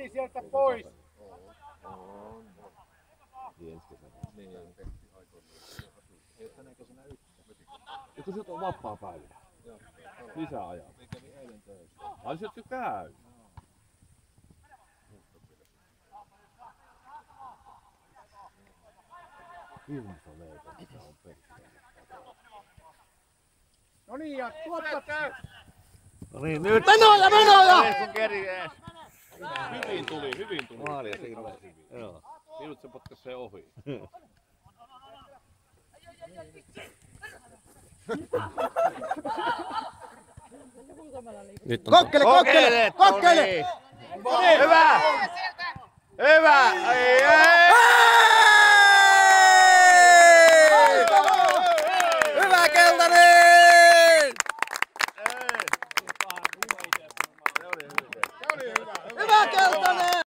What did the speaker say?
Peti sieltä pois. Niin, tehtiin aikoinaan. Ei ole tänä kesänä yhtään. Ja kun sä on vapaa päivä. Lisää ajaa. Ei kävi eilen töissä. Ai sä jo käy. Ilmassa leipä, mitä on perkele. No niin, ja tuotta käy. No niin, nyt. Menoja! Sun keri ees. Hyvin tuli. Maalia siinä. Joo. Minut se potkas se ohi. Nyt on Kokkele! Hyvä! Hyvä!